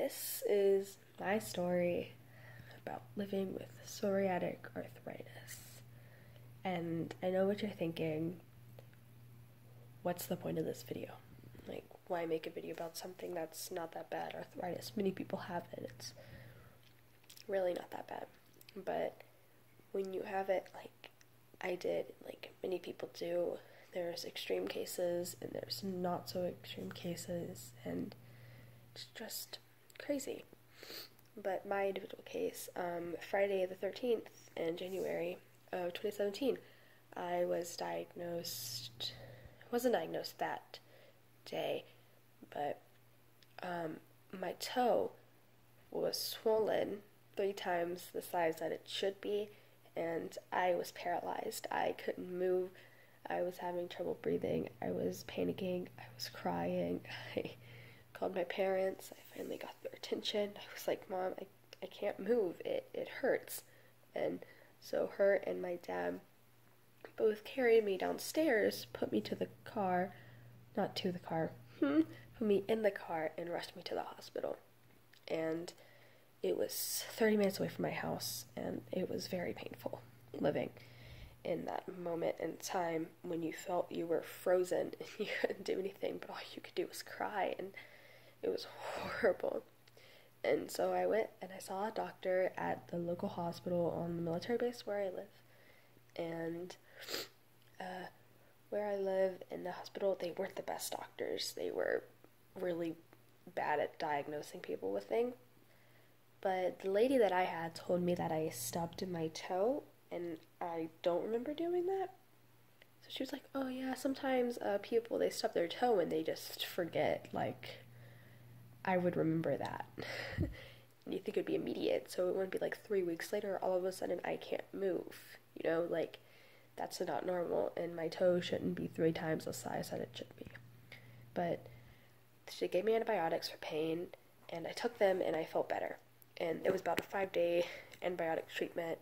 This is my story about living with psoriatic arthritis. And I know what you're thinking. What's the point of this video? Like, why make a video about something that's not that bad? Arthritis, many people have it. It's really not that bad. But when you have it, like I did, like many people do, there's extreme cases and there's not so extreme cases, and it's just crazy. But my individual case, Friday the 13th in January of 2017, I was diagnosed. I wasn't diagnosed that day, but my toe was swollen 3 times the size that it should be, and I was paralyzed. I couldn't move. I was having trouble breathing. I was panicking. I was crying. I called my parents. I finally got their attention. I was like, Mom, I can't move. It hurts. And so her and my dad both carried me downstairs, put me to the car, not to the car, put me in the car and rushed me to the hospital. And it was 30 minutes away from my house, and it was very painful living in that moment in time when you felt you were frozen and you couldn't do anything, but all you could do was cry, and it was horrible. And so I went and I saw a doctor at the local hospital on the military base where I live. And where I live in the hospital, they weren't the best doctors. They were really bad at diagnosing people with things. But the lady that I had told me that I stubbed my toe, and I don't remember doing that. So she was like, oh yeah, sometimes people, they stub their toe and they just forget. Like, I would remember that. And you think it would be immediate, so it wouldn't be like 3 weeks later, all of a sudden I can't move. You know, like, that's not normal, and my toe shouldn't be 3 times the size that it should be. But she gave me antibiotics for pain, and I took them, and I felt better. And it was about a 5-day antibiotic treatment,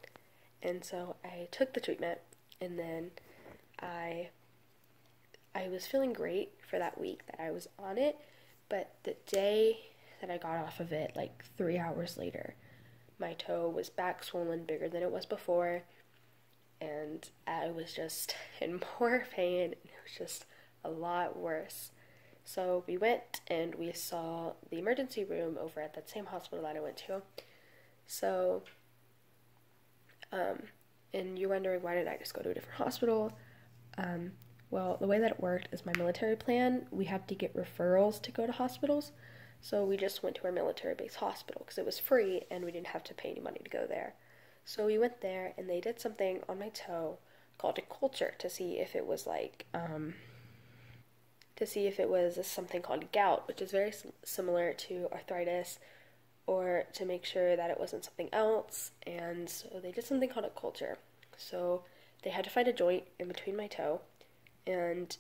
and so I took the treatment, and then I was feeling great for that week that I was on it, but the day that I got off of it, like 3 hours later, my toe was back swollen, bigger than it was before, and I was just in more pain, and it was just a lot worse. So we went and we saw the emergency room over at that same hospital that I went to. So, and you're wondering, why did I just go to a different hospital? Well, the way that it worked is my military plan, we have to get referrals to go to hospitals. So we just went to our military base hospital because it was free and we didn't have to pay any money to go there. So we went there and they did something on my toe called a culture to see if it was like, something called gout, which is very similar to arthritis, or to make sure that it wasn't something else. And so they did something called a culture. So they had to find a joint in between my toe, and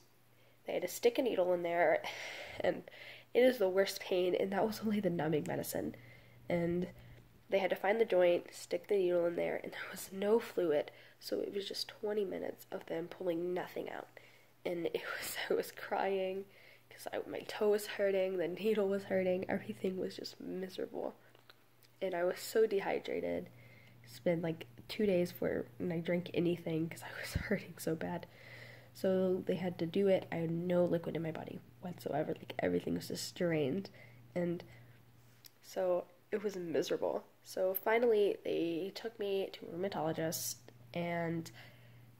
they had to stick a needle in there, and it is the worst pain, and that was only the numbing medicine. And they had to find the joint, stick the needle in there, and there was no fluid, so it was just 20 minutes of them pulling nothing out. And I was crying because my toe was hurting, the needle was hurting, everything was just miserable. And I was so dehydrated. It's been like 2 days before I drank anything because I was hurting so bad. So they had to do it. I had no liquid in my body whatsoever. Like, everything was just drained. And so it was miserable. So finally they took me to a rheumatologist, and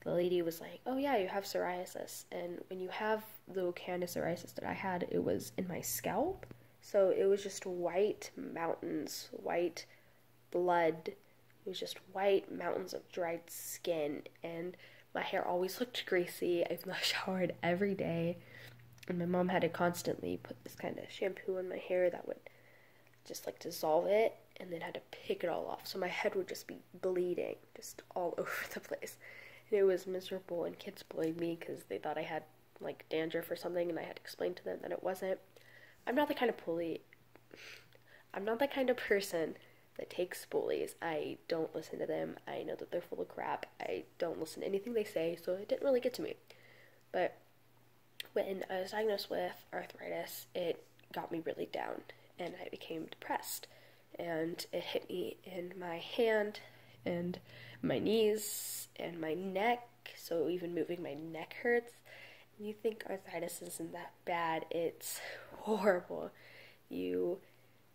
the lady was like, oh yeah, you have psoriasis. And when you have the kind of psoriasis that I had, it was in my scalp. So it was just white mountains, white blood. It was just white mountains of dried skin. And my hair always looked greasy. I showered every day. And my mom had to constantly put this kind of shampoo in my hair that would just like dissolve it, and then had to pick it all off. So my head would just be bleeding just all over the place. And it was miserable, and kids bullied me because they thought I had like dandruff or something, and I had to explain to them that it wasn't. I'm not the kind of person that takes bullies. I don't listen to them. I know that they're full of crap. I don't listen to anything they say, so it didn't really get to me. But when I was diagnosed with arthritis, it got me really down. and I became depressed. And it hit me in my hand and my knees and my neck, so even moving my neck hurts. And you think arthritis isn't that bad, it's horrible. You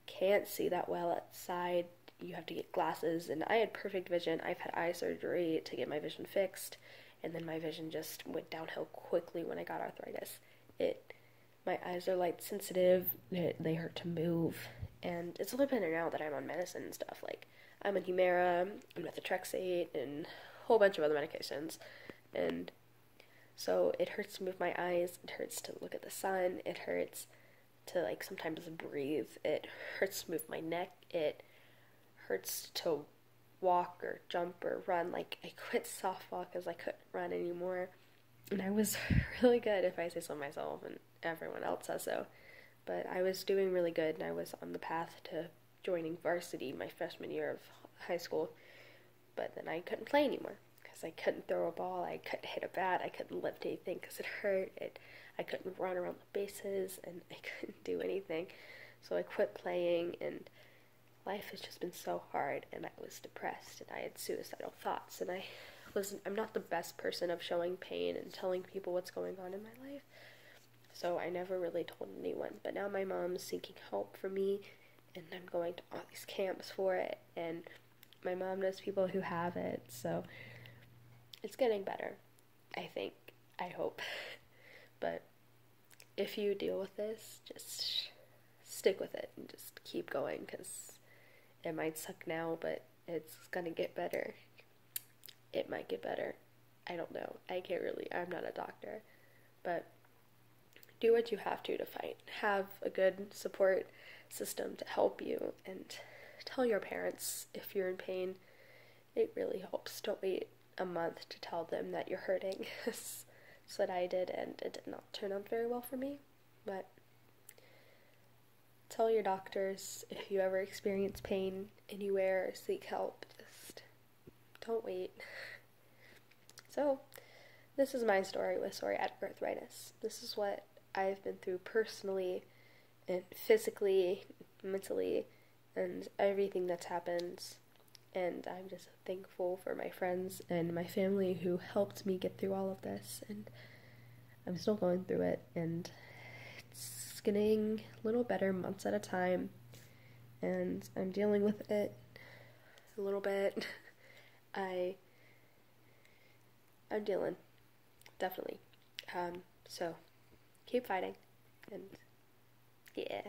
can't see that well outside. You have to get glasses, and I had perfect vision. I've had eye surgery to get my vision fixed, and then my vision just went downhill quickly when I got arthritis. My eyes are light sensitive, they hurt to move, and it's a little better now that I'm on medicine and stuff. Like, I'm on Humira, and methotrexate, and a whole bunch of other medications, and so it hurts to move my eyes, it hurts to look at the sun, it hurts to, like, sometimes breathe, it hurts to move my neck, it hurts to walk or jump or run. Like, I quit softball because I couldn't run anymore, and I was really good, if I say so myself, and everyone else says so. But I was doing really good, and I was on the path to joining varsity my freshman year of high school. But then I couldn't play anymore because I couldn't throw a ball, I couldn't hit a bat, I couldn't lift anything because it hurt. I couldn't run around the bases, and I couldn't do anything. So I quit playing, and life has just been so hard, and I was depressed, and I had suicidal thoughts, and I'm not the best person of showing pain and telling people what's going on in my life. So I never really told anyone, but now my mom's seeking help for me, and I'm going to all these camps for it, and my mom knows people who have it, so it's getting better, I think, I hope. But if you deal with this, just stick with it and just keep going, because it might suck now, but it's gonna get better. It might get better. I don't know. I'm not a doctor, but do what you have to fight. Have a good support system to help you, and tell your parents if you're in pain. It really helps. Don't wait a month to tell them that you're hurting. That's what I did, and it did not turn out very well for me. But tell your doctors if you ever experience pain anywhere, seek help. Just don't wait. So, this is my story with psoriatic arthritis. This is what I've been through personally and physically, mentally, and everything that's happened. And I'm just thankful for my friends and my family who helped me get through all of this. And I'm still going through it, and it's getting a little better months at a time. And I'm dealing with it a little bit. I'm dealing, definitely. So keep fighting, and yeah.